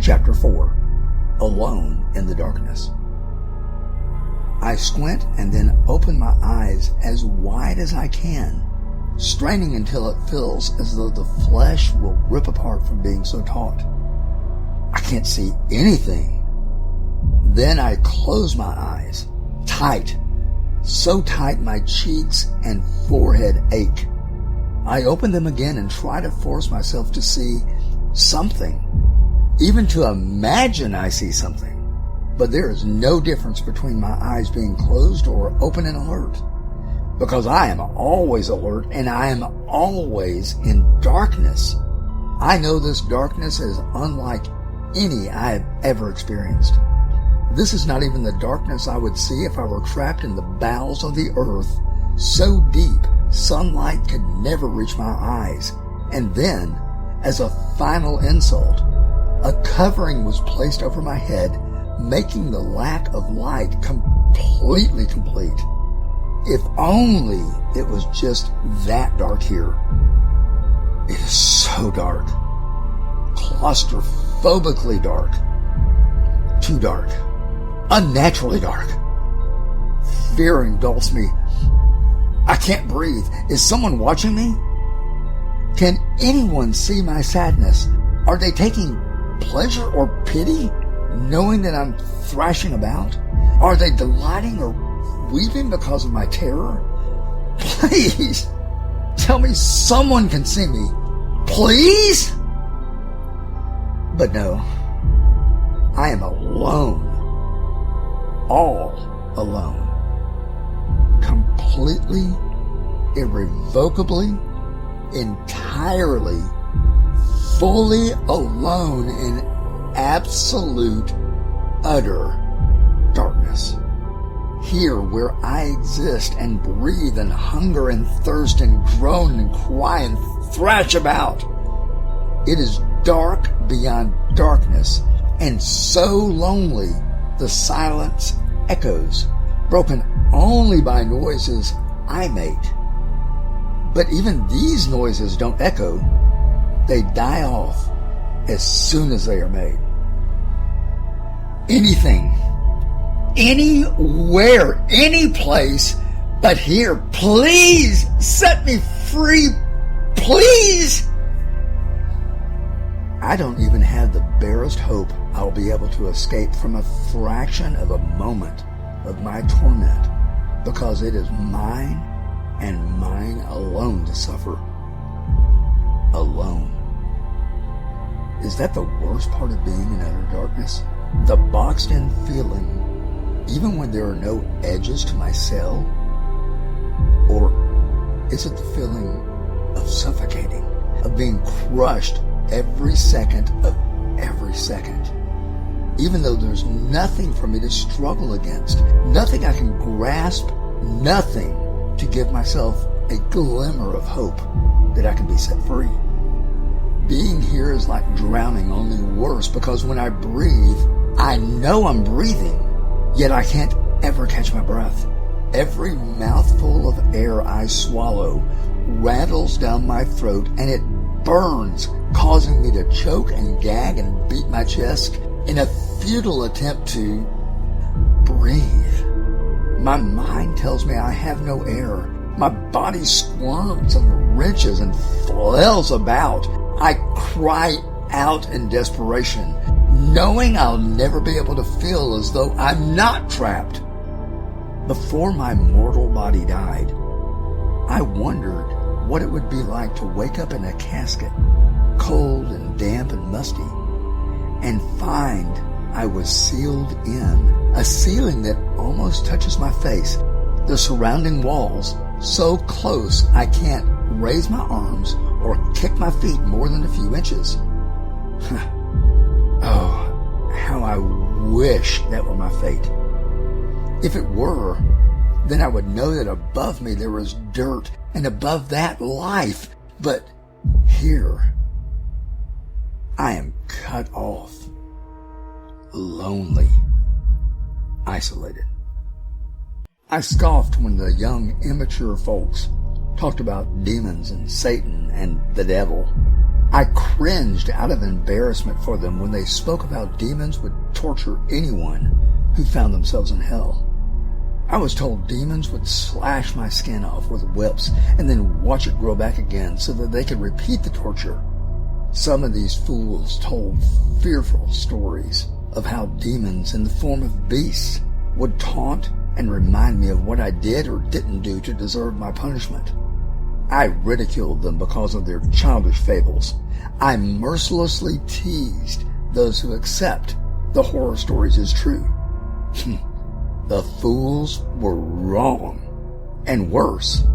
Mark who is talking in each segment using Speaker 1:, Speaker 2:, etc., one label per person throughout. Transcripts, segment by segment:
Speaker 1: Chapter 4, Alone in the Darkness. I squint and then open my eyes as wide as I can, straining until it feels as though the flesh will rip apart from being so taut. I can't see anything. Then I close my eyes, tight, so tight my cheeks and forehead ache. I open them again and try to force myself to see something, even to imagine I see something. But there is no difference between my eyes being closed or open and alert, because I am always alert and I am always in darkness. I know this darkness is unlike any I have ever experienced. This is not even the darkness I would see if I were trapped in the bowels of the earth, so deep sunlight could never reach my eyes. And then, as a final insult, a covering was placed over my head, making the lack of light completely complete. If only it was just that dark here. It is so dark. Claustrophobically dark. Too dark. Unnaturally dark. Fear engulfs me. I can't breathe. Is someone watching me? Can anyone see my sadness? Are they taking pleasure or pity, knowing that I'm thrashing about? Are they delighting or weeping because of my terror? Please, tell me someone can see me. Please? But no, I am alone. All alone. Completely, irrevocably, entirely, fully alone in absolute, utter darkness. Here where I exist and breathe and hunger and thirst and groan and cry and thrash about. It is dark beyond darkness and so lonely the silence echoes, broken only by noises I make. But even these noises don't echo. They die off as soon as they are made. Anything, anywhere, any place but here. Please set me free. Please. I don't even have the barest hope I'll be able to escape from a fraction of a moment of my torment, because it is mine and mine alone to suffer. Alone. Is that the worst part of being in utter darkness? The boxed-in feeling, even when there are no edges to my cell? Or is it the feeling of suffocating, of being crushed every second of every second? Even though there's nothing for me to struggle against, nothing I can grasp, nothing to give myself a glimmer of hope that I can be set free. Being here is like drowning, only worse, because when I breathe, I know I'm breathing, yet I can't ever catch my breath. Every mouthful of air I swallow rattles down my throat, and it burns, causing me to choke and gag and beat my chest in a futile attempt to breathe. My mind tells me I have no air. My body squirms and wrenches and flails about. I cry out in desperation, knowing I'll never be able to feel as though I'm not trapped. Before my mortal body died, I wondered what it would be like to wake up in a casket, cold and damp and musty, and find I was sealed in a ceiling that almost touches my face, the surrounding walls so close I can't raise my arms or kick my feet more than a few inches. Oh, how I wish that were my fate. If it were, then I would know that above me there was dirt, and above that life. But here, I am cut off, lonely, isolated. I scoffed when the young, immature folks talked about demons and Satan and the devil. I cringed out of embarrassment for them when they spoke of how demons would torture anyone who found themselves in hell. I was told demons would slash my skin off with whips and then watch it grow back again so that they could repeat the torture. Some of these fools told fearful stories of how demons in the form of beasts would taunt and remind me of what I did or didn't do to deserve my punishment. I ridiculed them because of their childish fables. I mercilessly teased those who accept the horror stories as true. The fools were wrong. And worse,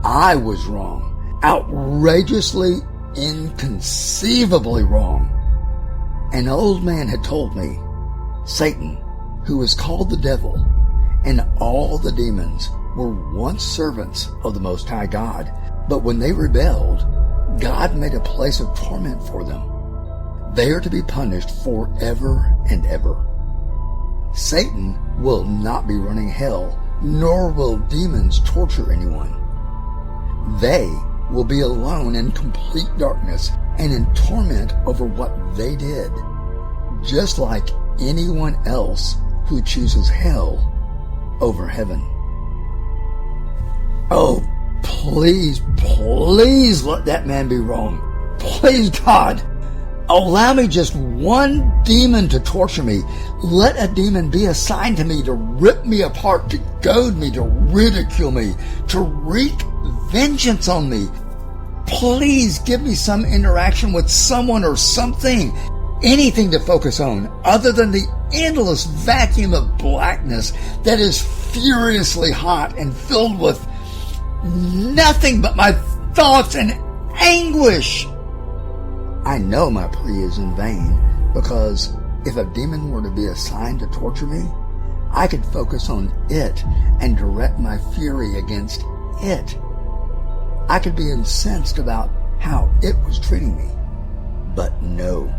Speaker 1: I was wrong. Outrageously, inconceivably wrong. An old man had told me, Satan, who is called the devil, and all the demons were once servants of the Most High God, but when they rebelled, God made a place of torment for them. They are to be punished forever and ever. Satan will not be running hell, nor will demons torture anyone. They will be alone in complete darkness and in torment over what they did, just like anyone else who chooses hell over heaven. Oh, please, please let that man be wrong. Please, God, allow me just one demon to torture me. Let a demon be assigned to me to rip me apart, to goad me, to ridicule me, to wreak vengeance on me. Please give me some interaction with someone or something, anything to focus on other than the endless vacuum of blackness that is furiously hot and filled with nothing but my thoughts and anguish. I know my plea is in vain, because if a demon were to be assigned to torture me, I could focus on it and direct my fury against it. I could be incensed about how it was treating me. But no,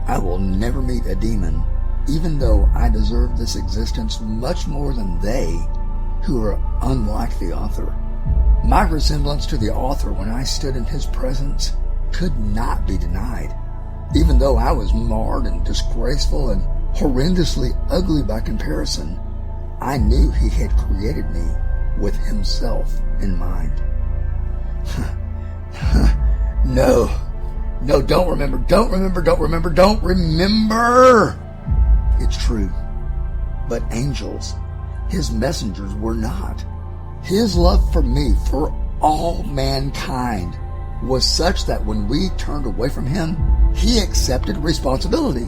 Speaker 1: I will never meet a demon, even though I deserve this existence much more than they, who are unlike the author. My resemblance to the author when I stood in his presence could not be denied. Even though I was marred and disgraceful and horrendously ugly by comparison, I knew he had created me with himself in mind. No, don't remember. It's true. But angels, his messengers, were not. His love for me, for all mankind, was such that when we turned away from him, he accepted responsibility.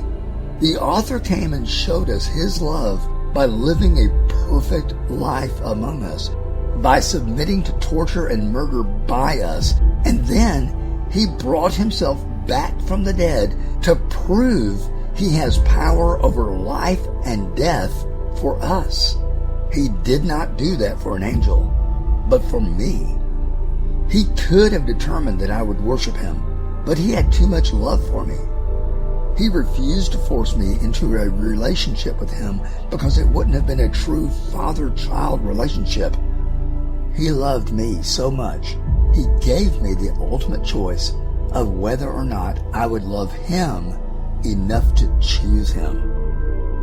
Speaker 1: The author came and showed us his love by living a perfect life among us, by submitting to torture and murder by us, and then he brought himself back from the dead to prove he has power over life and death for us. He did not do that for an angel, but for me. He could have determined that I would worship him, but he had too much love for me. He refused to force me into a relationship with him because it wouldn't have been a true father-child relationship. He loved me so much, he gave me the ultimate choice of whether or not I would love him enough to choose him.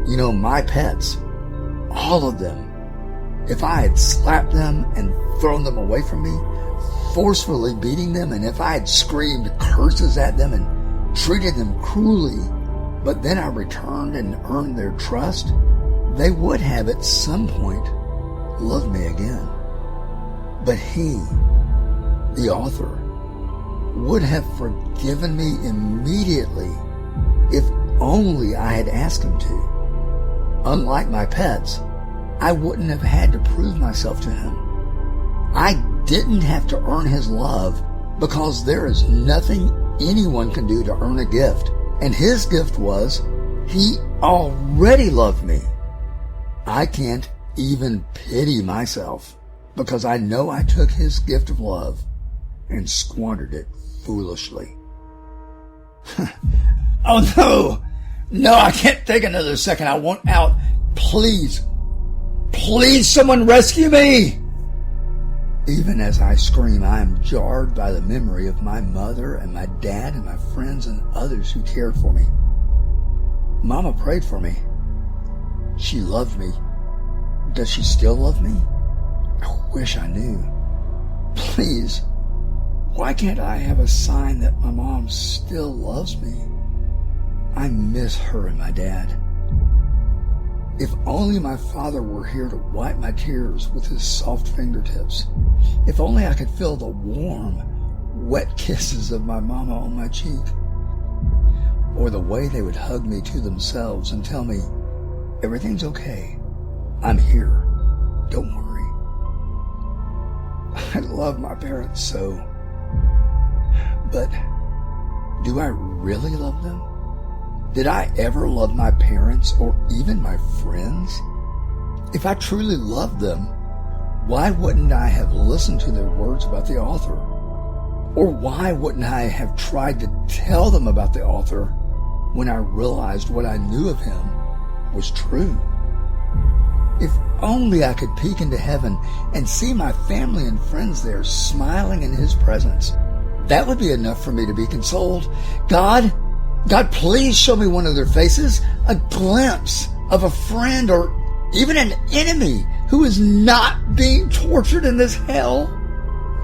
Speaker 1: You know, my pets, all of them, if I had slapped them and thrown them away from me, forcefully beating them, and if I had screamed curses at them and treated them cruelly, but then I returned and earned their trust, they would have at some point loved me again. But he, the author, would have forgiven me immediately if only I had asked him to. Unlike my pets, I wouldn't have had to prove myself to him. I didn't have to earn his love, because there is nothing anyone can do to earn a gift. And his gift was, he already loved me. I can't even pity myself, because I know I took his gift of love and squandered it foolishly. Oh no, I can't take another second. I want out. Please, someone rescue me. Even as I scream, I am jarred by the memory of my mother and my dad and my friends and others who cared for me. Mama prayed for me. She loved me. Does she still love me? I wish I knew. Please, why can't I have a sign that my mom still loves me? I miss her and my dad. If only my father were here to wipe my tears with his soft fingertips. If only I could feel the warm, wet kisses of my mama on my cheek. Or the way they would hug me to themselves and tell me, everything's okay. I'm here. Don't worry. I love my parents so. But do I really love them? Did I ever love my parents or even my friends? If I truly loved them, why wouldn't I have listened to their words about the author? Or why wouldn't I have tried to tell them about the author when I realized what I knew of him was true? If only I could peek into heaven and see my family and friends there smiling in his presence. That would be enough for me to be consoled. God, please show me one of their faces, a glimpse of a friend or even an enemy who is not being tortured in this hell.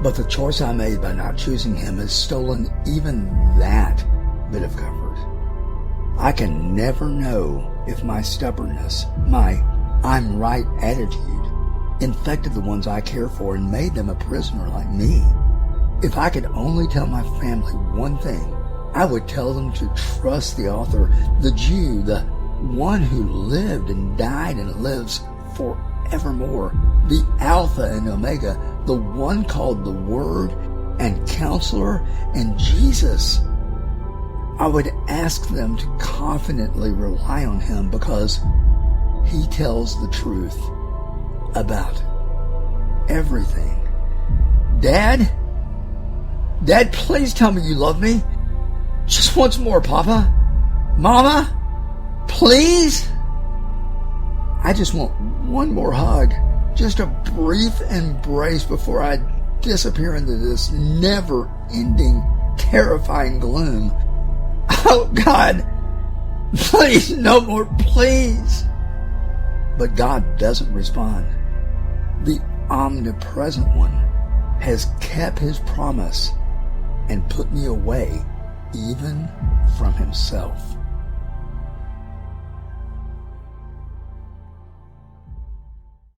Speaker 1: But the choice I made by not choosing him has stolen even that bit of comfort. I can never know if my stubbornness, my I'm right attitude, infected the ones I care for and made them a prisoner like me. If I could only tell my family one thing, I would tell them to trust the author, the Jew, the one who lived and died and lives forevermore, the Alpha and Omega, the one called the Word and Counselor and Jesus. I would ask them to confidently rely on him because he tells the truth about everything. Dad, please tell me you love me. Just once more, Papa. Mama, please. I just want one more hug. Just a brief embrace before I disappear into this never-ending, terrifying gloom. Oh, God. Please, no more, please. But God doesn't respond. The omnipresent one has kept his promise and put me away even from himself.